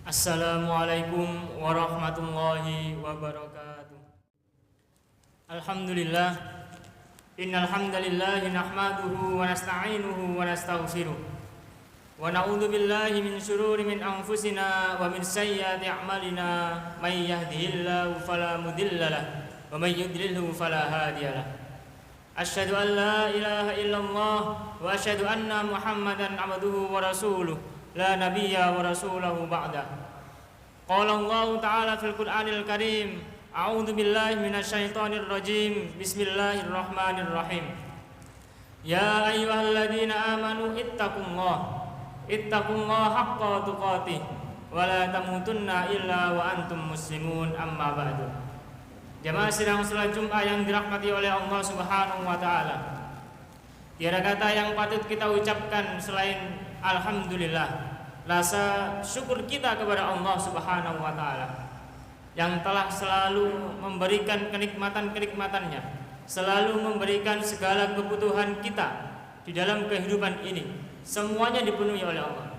Assalamualaikum warahmatullahi wabarakatuh. Alhamdulillah, innal hamdalillah nahmaduhu wa nasta'inuhu wa nastaghfiruh wa na'udzu billahi min syururi min anfusina wa min sayyiati a'malina may yahdihillahu fala mudilla lahu wa may yudlilhu fala hadiyalah. Asyhadu an la ilaha illallah wa asyhadu anna Muhammadan 'abduhu wa rasuluh la nabiyya wa rasulahu ba'da. Qala Allah Ta'ala fil Qur'anil Karim, a'udzu billahi minasy syaithanir rajim. Bismillahirrahmanirrahim. Ya ayyuhalladzina amanu ittaqullaha haqqa tuqatih wa la tamutunna illa wa antum muslimun, amma ba'du. Jamaah sidang salat Jumat yang dirahmati oleh Allah Subhanahu wa taala. Tiada kata yang patut kita ucapkan selain alhamdulillah. Rasa syukur kita kepada Allah Subhanahu wa taala yang telah selalu memberikan kenikmatan-kenikmatannya, selalu memberikan segala kebutuhan kita di dalam kehidupan ini. Semuanya dipenuhi oleh Allah.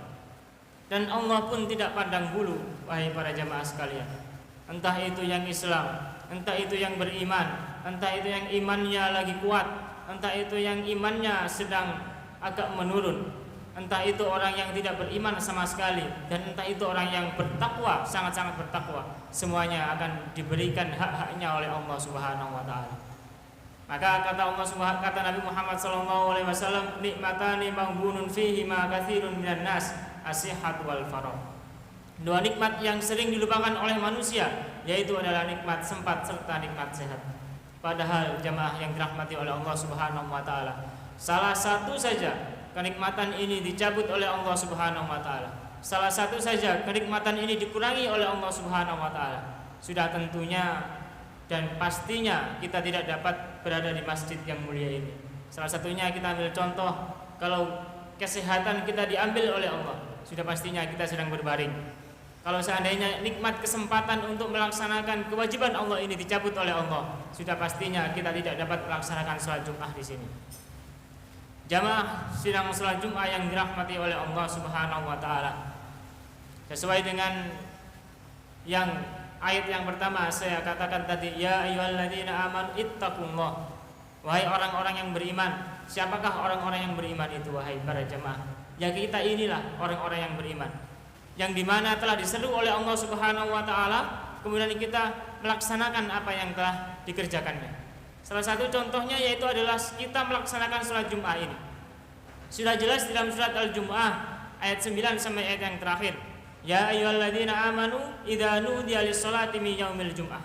Dan Allah pun tidak pandang bulu, wahai para jamaah sekalian. Entah itu yang Islam, entah itu yang beriman, entah itu yang imannya lagi kuat, entah itu yang imannya sedang agak menurun, entah itu orang yang tidak beriman sama sekali, dan entah itu orang yang bertakwa, sangat-sangat bertakwa, semuanya akan diberikan hak-haknya oleh Allah Subhanahu wa taala. Maka kata Nabi Muhammad sallallahu alaihi wasallam, nikmatani maghbunun fihi ma katsirun minan nas, as-sihhat wal faragh. Dua nikmat yang sering dilupakan oleh manusia, yaitu adalah nikmat sempat serta nikmat sehat. Padahal jamaah yang dirahmati oleh Allah Subhanahu wa taala, salah satu saja kenikmatan ini dicabut oleh Allah Subhanahu wa taala, salah satu saja kenikmatan ini dikurangi oleh Allah Subhanahu wa taala, sudah tentunya dan pastinya kita tidak dapat berada di masjid yang mulia ini. Salah satunya kita ambil contoh, kalau kesehatan kita diambil oleh Allah, sudah pastinya kita sedang berbaring. Kalau seandainya nikmat kesempatan untuk melaksanakan kewajiban Allah ini dicabut oleh Allah, sudah pastinya kita tidak dapat melaksanakan salat Jumat di sini. Jamaah sidang salat Jumat yang dirahmati oleh Allah Subhanahu wa taala. Sesuai dengan yang ayat yang pertama saya katakan tadi, ya ayyuhalladzina amanu ittaqullah. Wahai orang-orang yang beriman. Siapakah orang-orang yang beriman itu, wahai para jamaah? Ya kita inilah orang-orang yang beriman, yang dimana telah diseru oleh Allah Subhanahu wa taala, kemudian kita melaksanakan apa yang telah dikerjakannya. Salah satu contohnya yaitu adalah kita melaksanakan sholat Jum'ah ini. Sudah jelas dalam surat Al-Jum'ah ayat 9 sampai ayat yang terakhir. Ya ayyuhalladzina amanu idza nudiya lis-sholati min yaumil Jum'ah.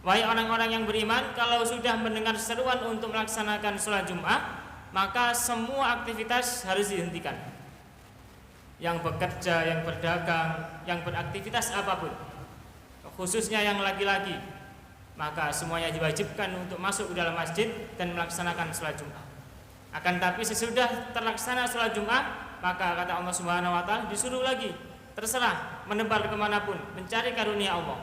Wahai orang-orang yang beriman, kalau sudah mendengar seruan untuk melaksanakan sholat Jum'ah, maka semua aktivitas harus dihentikan. Yang bekerja, yang berdagang, yang beraktivitas apapun, khususnya yang laki-laki, maka semuanya diwajibkan untuk masuk ke dalam masjid dan melaksanakan sholat Jumat. Akan tapi sesudah terlaksana sholat Jumat, maka kata Allah Subhanahu wa taala, disuruh lagi, terserah menebar kemanapun, mencari karunia Allah.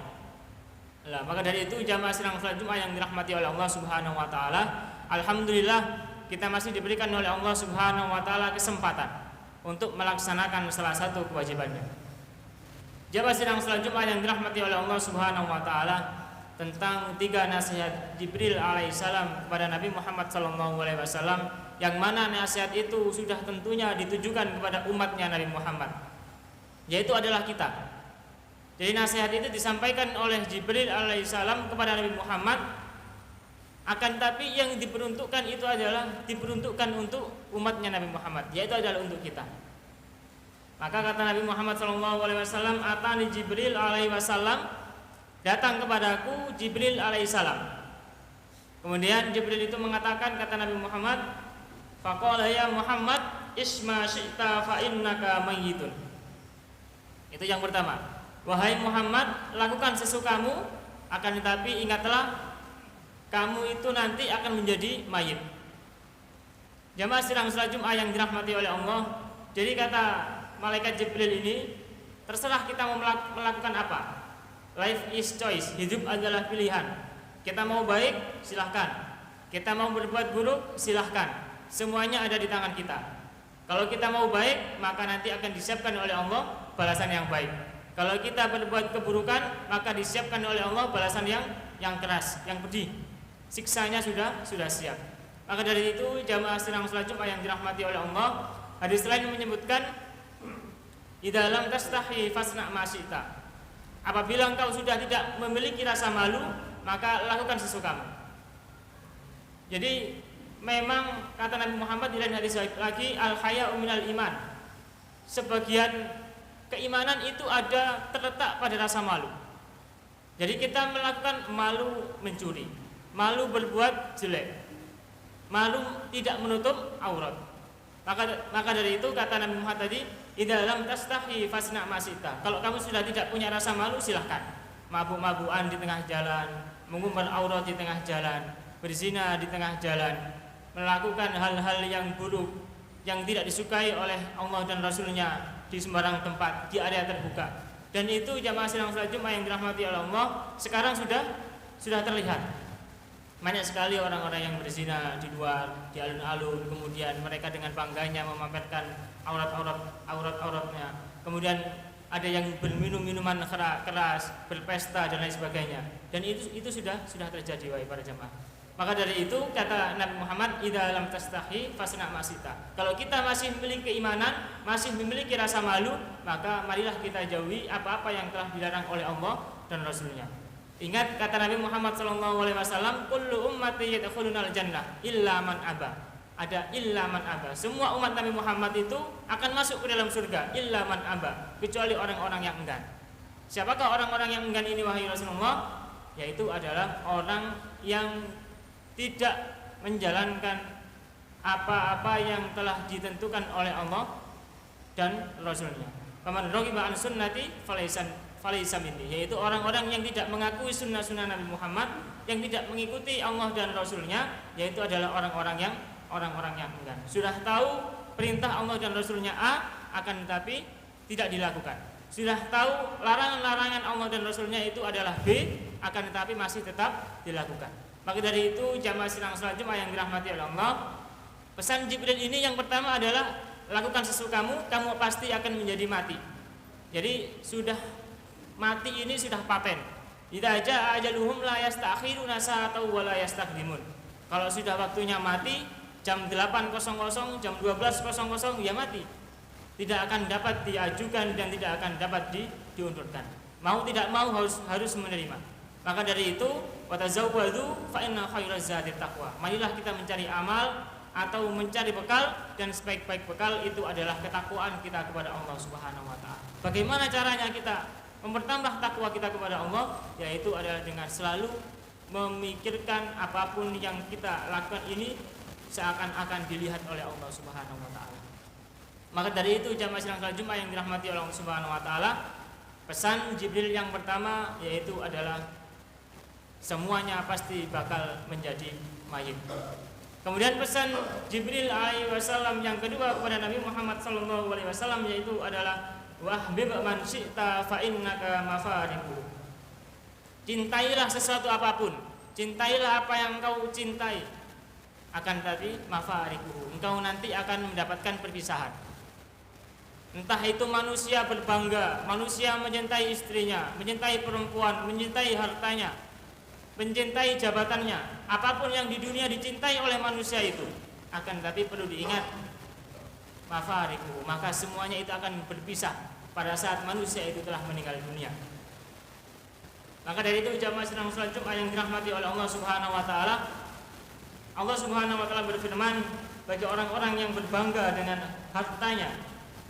Nah, maka dari itu jamaah sidang sholat Jumat yang dirahmati oleh Allah Subhanahu wa taala, alhamdulillah kita masih diberikan oleh Allah Subhanahu wa taala kesempatan untuk melaksanakan salah satu kewajibannya. Jamaah sidang sholat Jumat yang dirahmati oleh Allah Subhanahu wa taala, tentang 3 nasihat Jibril alaihissalam kepada Nabi Muhammad sallallahu alaihi wasallam, yang mana nasihat itu sudah tentunya ditujukan kepada umatnya Nabi Muhammad, yaitu adalah kita. Jadi nasihat itu disampaikan oleh Jibril alaihissalam kepada Nabi Muhammad, akan tapi yang diperuntukkan itu adalah diperuntukkan untuk umatnya Nabi Muhammad, yaitu adalah untuk kita. Maka kata Nabi Muhammad sallallahu alaihi wasallam, atani Jibril alaihi wasallam, datang kepadaku Jibril alaihissalam. Kemudian Jibril itu mengatakan, kata Nabi Muhammad, faqala ya Muhammad isma syi'ta fa innaka mayyitun. Itu yang pertama. Wahai Muhammad, lakukan sesukamu, akan tetapi ingatlah kamu itu nanti akan menjadi mayit. Jamaah sidang salat Jumat yang dirahmati oleh Allah. Jadi kata malaikat Jibril ini, terserah kita mau melakukan apa. Life is choice, hidup adalah pilihan. Kita mau baik, silahkan. Kita mau berbuat buruk, silahkan. Semuanya ada di tangan kita. Kalau kita mau baik, maka nanti akan disiapkan oleh Allah balasan yang baik. Kalau kita berbuat keburukan, maka disiapkan oleh Allah balasan yang keras, yang pedih. Siksanya sudah siap. Maka dari itu jamaah sidang salat Jumat yang dirahmati oleh Allah, hadis lain menyebutkan idza lam tastahi fasna ma syi'ta. Apabila engkau sudah tidak memiliki rasa malu, maka lakukan sesukamu. Jadi memang kata Nabi Muhammad di lain hadis lagi, al-haya'u minal iman. Sebagian keimanan itu ada terletak pada rasa malu. Jadi kita melakukan malu mencuri, malu berbuat jelek, malu tidak menutup aurat. Maka dari itu kata Nabi Muhammad tadi, idza lam tastahi fasna ma syi'ta. Kalau kamu sudah tidak punya rasa malu, silahkan mabuk-mabukan di tengah jalan, mengumbar aurat di tengah jalan, berzina di tengah jalan, melakukan hal-hal yang buruk yang tidak disukai oleh Allah dan Rasulnya di sembarang tempat, di area terbuka. Dan itu jamaah sidang salat Jumat yang dirahmati oleh Allah sekarang sudah terlihat. Banyak sekali orang-orang yang berzina di luar, di alun-alun, kemudian mereka dengan bangganya memamerkan aurat-auratnya. Kemudian ada yang berminum minuman keras, berpesta dan lain sebagainya. Dan itu sudah terjadi wahai para jamaah. Maka dari itu kata Nabi Muhammad, idza lam tastahi fasna ma syi'ta. Kalau kita masih memiliki keimanan, masih memiliki rasa malu, maka marilah kita jauhi apa-apa yang telah dilarang oleh Allah dan Rasulnya. Ingat kata Nabi Muhammad SAW, kullu ummati yadkhulunal jannah illa man aba. Ada illa man aba. Semua umat Nabi Muhammad itu akan masuk ke dalam surga illa man aba, kecuali orang-orang yang enggan. Siapakah orang-orang yang enggan ini wahai Rasulullah? Yaitu adalah orang yang tidak menjalankan apa-apa yang telah ditentukan oleh Allah dan Rasulnya. Faman raghiba an sunnati falaysa minni, yaitu orang-orang yang tidak mengakui sunnah-sunnah Nabi Muhammad, yang tidak mengikuti Allah dan Rasulnya, yaitu adalah orang-orang yang enggan. Sudah tahu perintah Allah dan Rasulnya A, akan tetapi tidak dilakukan. Sudah tahu larangan-larangan Allah dan Rasulnya itu adalah B, akan tetapi masih tetap dilakukan. Maka dari itu jamaah sidang salat Jumat yang dirahmati oleh Allah, pesan Jibril ini yang pertama adalah lakukan sesukamu, kamu pasti akan menjadi mati. Jadi sudah mati ini sudah paten. Idza jaa ajaluhum la yastakhiruna sa'atan wa la yastaqdimun. Kalau sudah waktunya mati, jam 8.00, jam 12.00 ya mati. Tidak akan dapat diajukan dan tidak akan dapat diundurkan. Mau tidak mau harus menerima. Maka dari itu, watazawwadu fa inna khairaz zadi taqwa. Marilah kita mencari amal atau mencari bekal, dan sebaik-baik bekal itu adalah ketakwaan kita kepada Allah Subhanahu wa taala. Bagaimana caranya kita mempertambah takwa kita kepada Allah? Yaitu adalah dengan selalu memikirkan apapun yang kita lakukan ini seakan-akan dilihat oleh Allah Subhanahu wa taala. Maka dari itu jamaah sidang salat Jumat yang dirahmati oleh Allah Subhanahu wa taala, pesan Jibril yang pertama yaitu adalah semuanya pasti bakal menjadi mayit. Kemudian pesan Jibril alaihi wasallam yang kedua kepada Nabi Muhammad sallallahu alaihi wasallam yaitu adalah wahbib man syi'ta fa innaka mafariqu. Cintailah sesuatu apapun, cintailah apa yang engkau cintai, akan tadi mafariqu, engkau nanti akan mendapatkan perpisahan. Entah itu manusia berbangga, manusia mencintai istrinya, mencintai perempuan, mencintai hartanya, mencintai jabatannya, apapun yang di dunia dicintai oleh manusia itu, akan tapi perlu diingat mafariqu, maka semuanya itu akan berpisah pada saat manusia itu telah meninggal dunia. Maka dari itu jamaah sidang salat Jumat yang dirahmati oleh Allah Subhanahu wa taala, Allah Subhanahu wa taala berfirman bagi orang-orang yang berbangga dengan hartanya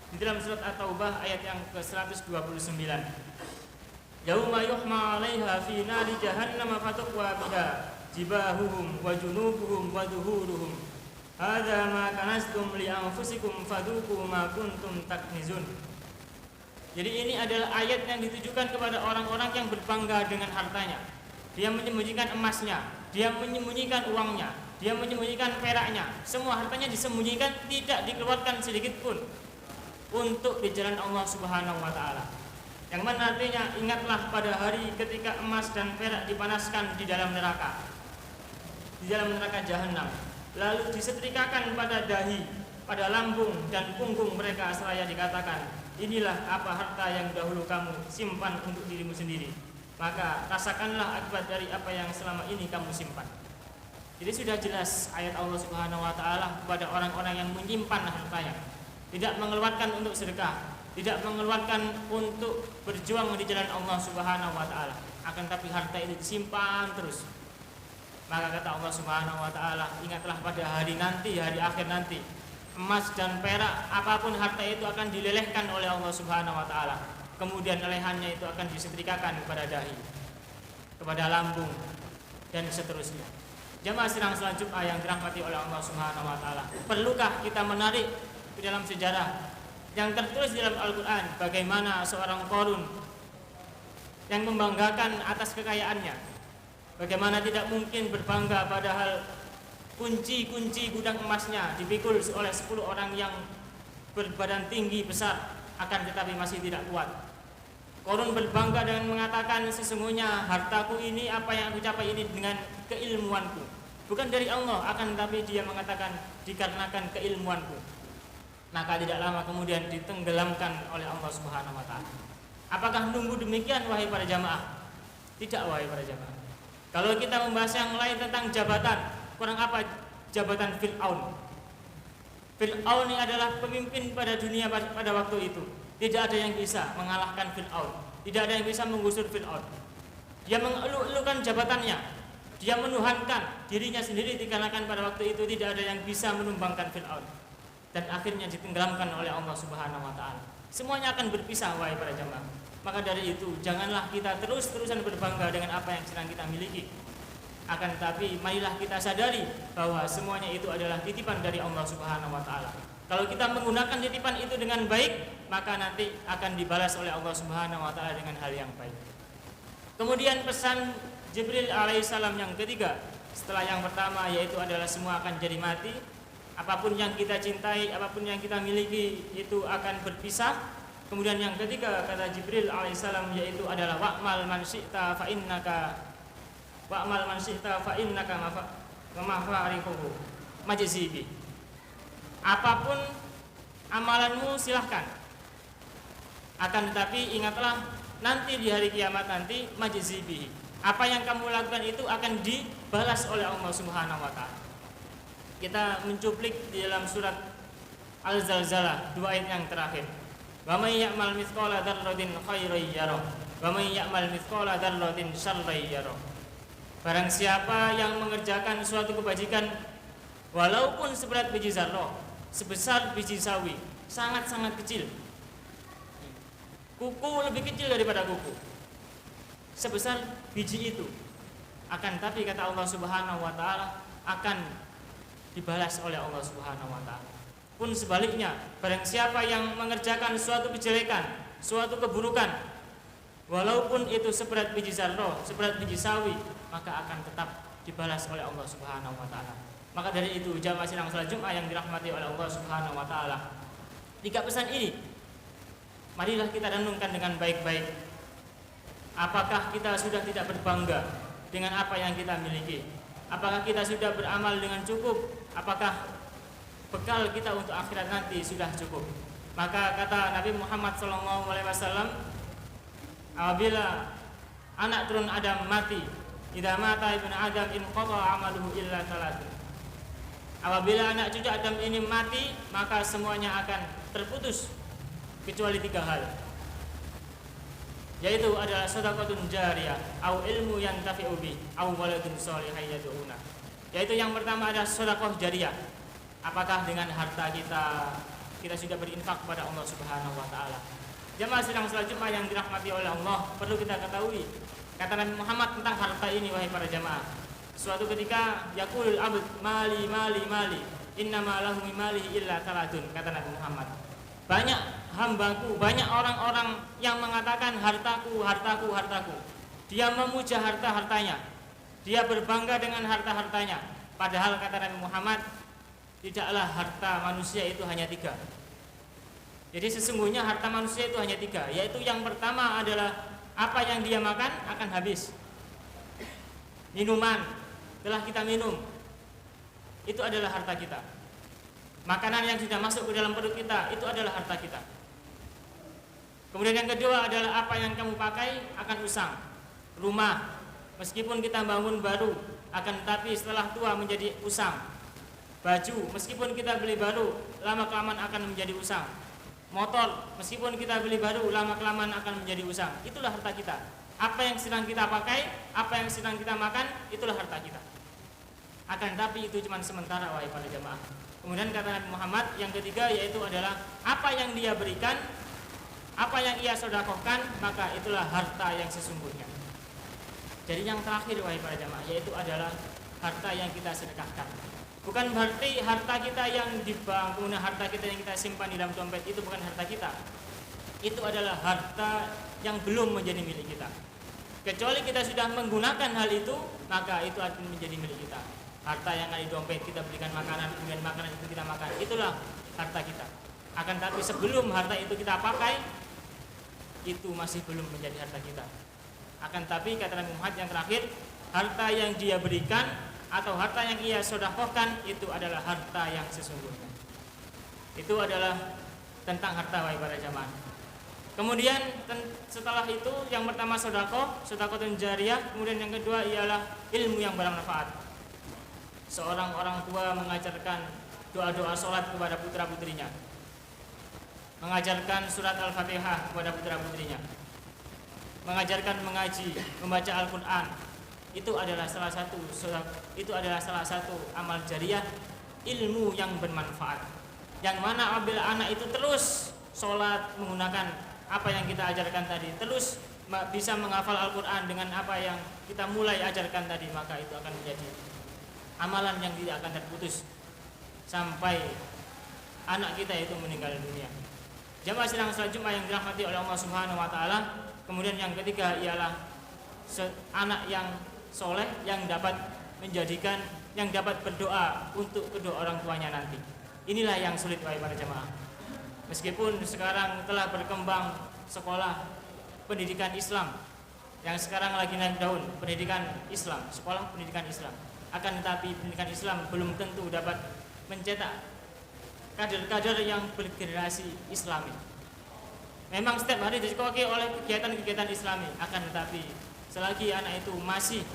di dalam surat At-Taubah ayat yang ke-129. Yauma yuhma 'alaiha fi nari jahannam fatuqwa biha jibahuhum wa junubuhum wa dhuhuruhum. Hadza ma kanastum li anfusikum fadhuqu ma kuntum taknizun. Jadi ini adalah ayat yang ditujukan kepada orang-orang yang berbangga dengan hartanya. Dia menyembunyikan emasnya, dia menyembunyikan uangnya, dia menyembunyikan peraknya. Semua hartanya disembunyikan, tidak dikeluarkan sedikit pun untuk di jalan Allah Subhanahu wa taala. Yang mana artinya ingatlah pada hari ketika emas dan perak dipanaskan di dalam neraka. Di dalam neraka jahanam, lalu disetrikakan pada dahi pada lambung dan punggung mereka seraya dikatakan, inilah apa harta yang dahulu kamu simpan untuk dirimu sendiri, maka rasakanlah akibat dari apa yang selama ini kamu simpan. Jadi sudah jelas ayat Allah Subhanahu wa taala kepada orang-orang yang menyimpan hartanya, tidak mengeluarkan untuk sedekah, tidak mengeluarkan untuk berjuang di jalan Allah Subhanahu wa taala, akan tapi harta itu disimpan terus. Maka kata Allah Subhanahu wa taala, ingatlah pada hari nanti, hari akhir nanti, emas dan perak apapun harta itu akan dilelehkan oleh Allah Subhanahu wa taala. Kemudian lehannya itu akan disetrikakan kepada dahi, kepada lambung dan seterusnya. Jamaah sidang salat Jumat yang dirahmati oleh Allah Subhanahu wa taala, perlukah kita menarik ke dalam sejarah yang tertulis di dalam Al-Qur'an bagaimana seorang Qarun yang membanggakan atas kekayaannya, bagaimana tidak mungkin berbangga padahal kunci-kunci gudang emasnya dipikul oleh 10 orang yang berbadan tinggi besar, akan tetapi masih tidak kuat. Qarun berbangga dengan mengatakan, sesungguhnya hartaku ini, apa yang aku capai ini dengan keilmuanku, bukan dari Allah, akan tetapi dia mengatakan dikarenakan keilmuanku. Maka tidak lama kemudian ditenggelamkan oleh Allah Subhanahu wa taala. Apakah nunggu demikian wahai para jamaah? Tidak wahai para jamaah. Kalau kita membahas yang lain tentang jabatan, kurang apa jabatan Fir'aun? Fir'aun ini adalah pemimpin pada dunia pada waktu itu. Tidak ada yang bisa mengalahkan Fir'aun, tidak ada yang bisa menggusur Fir'aun. Dia mengeluh-elukan jabatannya, dia menuhankan dirinya sendiri dikarenakan pada waktu itu tidak ada yang bisa menumbangkan Fir'aun. Dan akhirnya ditenggelamkan oleh Allah Subhanahu wa taala. Semuanya akan berpisah wahai para jamaah. Maka dari itu janganlah kita terus-terusan berbangga dengan apa yang sedang kita miliki. Akan tetapi marilah kita sadari bahwa semuanya itu adalah titipan dari Allah Subhanahu wa taala. Kalau kita menggunakan titipan itu dengan baik, maka nanti akan dibalas oleh Allah Subhanahu wa taala dengan hal yang baik. Kemudian pesan Jibril alaihissalam yang ketiga, setelah yang pertama yaitu adalah semua akan jadi mati. Apapun yang kita cintai, apapun yang kita miliki itu akan berpisah. Kemudian yang ketiga kata Jibril alaihissalam yaitu adalah wa'mal man syi'ta fa innaka mafariquhu majzibi. Apapun amalanmu silahkan. Akan tetapi ingatlah nanti di hari kiamat nanti majzibi. Apa yang kamu lakukan itu akan dibalas oleh Allah Subhanahu wa taala. Kita mencuplik di dalam surat Al-Zalzalah 2 ayat yang terakhir. Wa may ya'mal mithqala dzarratin khairan yarah wa may ya'mal mithqala dzarratin syarran yarah. Barang siapa yang mengerjakan suatu kebajikan walaupun seberat biji zarrah, sebesar biji sawi, sangat-sangat kecil. Kuku lebih kecil daripada kuku. Sebesar biji itu. Akan tapi kata Allah Subhanahu wa taala akan dibalas oleh Allah Subhanahu wa taala. Pun sebaliknya, barang siapa yang mengerjakan suatu kejelekan, suatu keburukan, walaupun itu seberat biji zarrah, seberat biji sawi, maka akan tetap dibalas oleh Allah Subhanahu wa taala. Maka dari itu jamaah sidang salat Jumat yang dirahmati oleh Allah Subhanahu wa taala, 3 pesan ini marilah kita renungkan dengan baik-baik. Apakah kita sudah tidak berbangga dengan apa yang kita miliki? Apakah kita sudah beramal dengan cukup? Apakah bekal kita untuk akhirat nanti sudah cukup? Maka kata Nabi Muhammad SAW, apabila anak turun Adam mati, idza mata ibnu Adam in qata amaluhu illa thalath. Apabila anak cucu Adam ini mati, maka semuanya akan terputus kecuali 3 hal. Yaitu adalah shadaqatun jariyah, au ilmu yantafi'u bi, au waladun shalihun yad'una. Yaitu yang pertama adalah sedekah jariyah. Apakah dengan harta kita sudah berinfak kepada Allah Subhanahu wa taala? Jamaah sidang salat Jumat yang dirahmati oleh Allah, perlu kita ketahui kata Nabi Muhammad tentang harta ini wahai para jamaah. Suatu ketika yaqulul abd mali mali mali innama lahu mimalihi illa thalathun, kata Nabi Muhammad. Banyak hambaku, banyak orang-orang yang mengatakan hartaku, hartaku, hartaku. Dia memuja harta-hartanya, dia berbangga dengan harta-hartanya. Padahal kata Nabi Muhammad, tidaklah harta manusia itu hanya 3. Jadi sesungguhnya harta manusia itu hanya 3, yaitu yang pertama adalah apa yang dia makan akan habis. Minuman telah kita minum, itu adalah harta kita. Makanan yang sudah masuk ke dalam perut kita itu adalah harta kita. Kemudian yang kedua adalah apa yang kamu pakai akan usang. Rumah, meskipun kita bangun baru, akan tetapi setelah tua menjadi usang. Baju, meskipun kita beli baru, lama-kelamaan akan menjadi usang. Motor, meskipun kita beli baru, lama-kelamaan akan menjadi usang. Itulah harta kita. Apa yang sedang kita pakai, apa yang sedang kita makan, itulah harta kita. Akan tetapi itu cuma sementara, wahai para jamaah. Kemudian kata Nabi Muhammad yang ketiga yaitu adalah apa yang dia berikan, apa yang ia sedekahkan, maka itulah harta yang sesungguhnya. Jadi yang terakhir wahai para jamaah yaitu adalah harta yang kita sedekahkan. Bukan berarti harta kita yang di bank, kemudian harta kita yang kita simpan di dalam dompet itu bukan harta kita. Itu adalah harta yang belum menjadi milik kita. Kecuali kita sudah menggunakan hal itu, maka itu akan menjadi milik kita. Harta yang ada di dompet kita belikan makanan, kemudian makanan itu kita makan, itulah harta kita. Akan tapi sebelum harta itu kita pakai, itu masih belum menjadi harta kita. Akan tapi kata Nabi Muhammad yang terakhir, harta yang dia berikan atau harta yang ia sedekahkan itu adalah harta yang sesungguhnya. Itu adalah tentang harta wahai para jamaah. Kemudian setelah itu yang pertama sedekah jariyah, kemudian yang kedua ialah ilmu yang bermanfaat. Seorang orang tua mengajarkan doa-doa sholat kepada putra-putrinya, mengajarkan surat Al-Fatihah kepada putra-putrinya, mengajarkan mengaji, membaca Al-Quran. Itu adalah salah satu amal jariyah, ilmu yang bermanfaat. Yang mana apabila anak itu terus sholat menggunakan apa yang kita ajarkan tadi, terus bisa menghafal Al-Quran dengan apa yang kita mulai ajarkan tadi, maka itu akan menjadi amalan yang tidak akan terputus sampai anak kita itu meninggal dunia. Jamaah sidang salat Jumat yang dirahmati oleh Allah Subhanahu wa taala. Kemudian yang ketiga ialah anak yang soleh yang dapat berdoa untuk kedua orang tuanya nanti. Inilah yang sulit bagi para jamaah. Meskipun sekarang telah berkembang sekolah pendidikan Islam yang sekarang lagi naik daun, pendidikan Islam, sekolah pendidikan Islam. Akan tetapi pendidikan Islam belum tentu dapat mencetak kader-kader yang bergenerasi Islami. Memang setiap hari disekoki oleh kegiatan-kegiatan Islami, akan tetapi selagi anak itu masih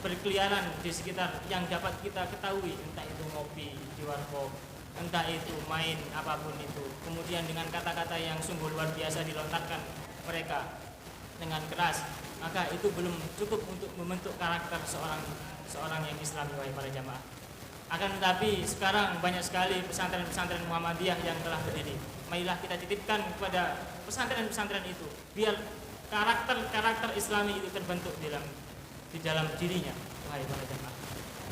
berkeliaran di sekitar yang dapat kita ketahui, entah itu ngopi di warkop, entah itu main apapun itu, kemudian dengan kata-kata yang sungguh luar biasa dilontarkan mereka dengan keras, maka itu belum cukup untuk membentuk karakter seorang yang Islami wahai para jamaah. Akan tetapi sekarang banyak sekali pesantren-pesantren Muhammadiyah yang telah berdiri. Marilah kita titipkan kepada pesantren-pesantren itu biar karakter Islami itu terbentuk di dalam dirinya wahai para jamaah.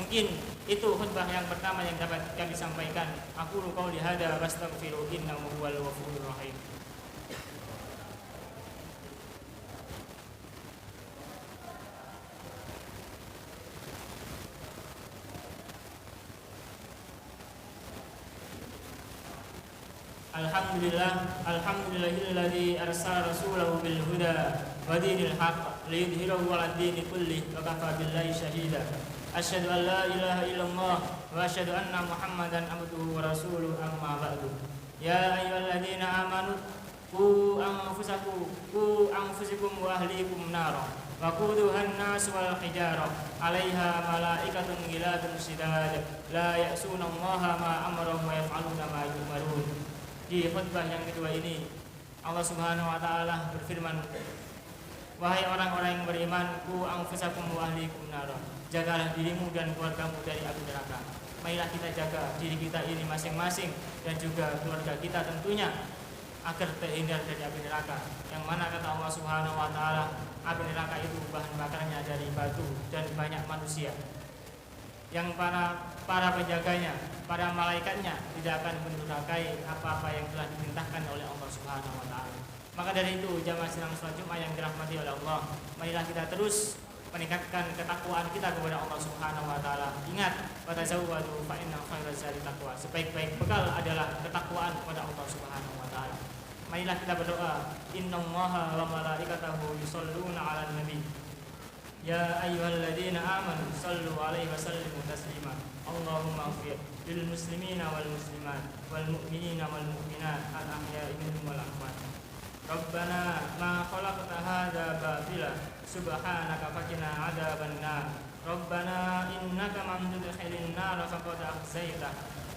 Mungkin itu khutbah yang pertama yang dapat kami sampaikan. Aku qauli hada wastaghfiru innahu huwal ghafurur rahim. Alhamdulillahilladzi arsala rasulahu bil huda wa dinil haqq liyudhhirahu 'alad dini kullih wa kafa billahi shahida. Asyhadu an la ilaha illallah wa asyhadu anna Muhammadan abduhu wa rasuluhu amma ba'du. Ya ayyuhalladzina amanu qu anfusakum wa ahlikum nara wa quduhan nas wal hijarah 'alaiha malaikatun ghiladun shidad la ya'sunallaha ma amarahum wa yaf'aluna ma yu'marun. Di khutbah yang kedua ini Allah Subhanahu wa taala berfirman, wahai orang-orang yang beriman, qu anfusakum wa ahlikum nara, jagalah dirimu dan keluargamu dari api neraka. Marilah kita jaga diri kita ini masing-masing dan juga keluarga kita tentunya agar terhindar dari api neraka. Yang mana kata Allah Subhanahu wa taala, api neraka itu bahan bakarnya dari batu dan banyak manusia. Yang para penjaganya, para malaikatnya tidak akan mendurhakai apa-apa yang telah diperintahkan oleh Allah Subhanahu wa taala. Maka dari itu jamaah sidang salat Jumat yang dirahmati oleh Allah, marilah kita terus meningkatkan ketakwaan kita kepada Allah Subhanahu wa taala. Ingat, watazawwadu fa inna khairaz zadi taqwa. Sebaik-baik bekal adalah ketakwaan kepada Allah Subhanahu wa taala. Marilah kita berdoa, innallaha wa malaikatahu yusholluna 'alan nabi يا أيها الذين آمنوا صلوا عليه وسلموا تسليما اللهم اغفر للمسلمين والمسلمات والمؤمنين والمؤمنات الأحياء منهم والأموات ربنا ما خلقت هذا باطلا سبحانك فقنا عذاب النار ربنا إنك من تدخل النار فقد أخزيته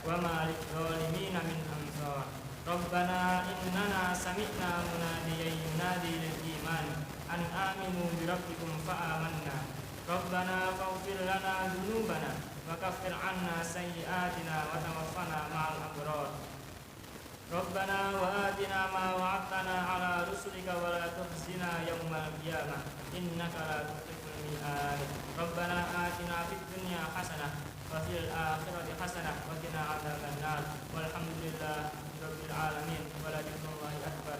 وما للظالمين من أنصار ربنا إننا سمعنا مناديا ينادي للإيمان أن آمنوا بربكم فآمنا ربنا فاغفر لنا ذنوبنا وكفر عنا سيئاتنا وتوفنا مع الأبرار ربنا وآتنا ما وعدتنا على رسلك ولا تخزنا يوم القيامة إنك لا تخلف الميعاد ربنا آتنا في الدنيا حسنة وفي الآخرة حسنة وقنا عذاب النار والحمد لله رب العالمين ولذكر الله أكبر